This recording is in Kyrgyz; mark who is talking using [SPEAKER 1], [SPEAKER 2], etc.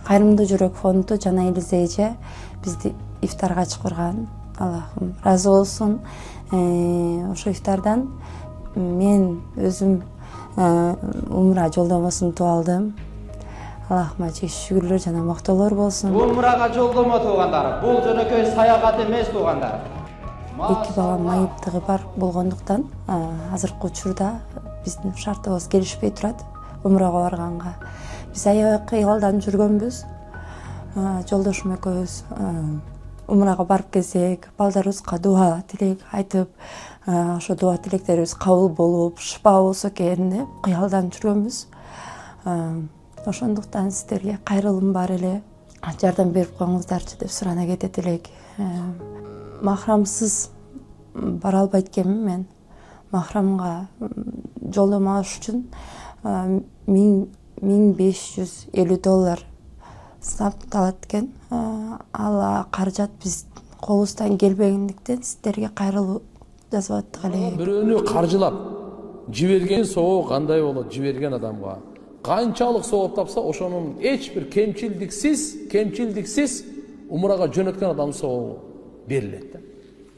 [SPEAKER 1] Кайрымдуу жүрөк фонду жана Элиза эже бизди ифтарга чакырган. Аллахым разы болсун. Ошо ифтардан мен өзүм умра жолдомосун утуп алдым. Аллахыма чек шүгүрлөр жана мактоолор болсун.
[SPEAKER 2] Умрага жолдомо туугандар, бул жөнөкөй саягат эмес туугандар.
[SPEAKER 1] Эки балам майыптыгы бар болгондуктан азыркы учурда биздин шартыбыз келишпей турат умрага барганга. Биз аябай кыялданып жүргөнбүз. Жолдошум экөөбүз умрага барып келсек, балдарыбызга дуа тилек айтып, ошо дуа тилектерибиз кабыл болуп, шыпа болсо экен деп кыялданып жүргөнбүз. Ошондуктан сиздерге кайрылым бар эле, жардам берип коюңуздарчы деп сурана кетет элек. Махрамсыз бара албайт экенмин мен. Махрамга жолдомо алыш үчүн $1550 сапталат экен. Ал каражат биз колубуздан келбегендиктен сиздерге кайрылуу жазып аттык эле.
[SPEAKER 3] Бирөөнү каржылап жиберген соо кандай болот? Жиберген адамга канчалык сооп тапса, ошонун эч бир кемчилдиксиз умрага жөнөткөн адам сообу берилет.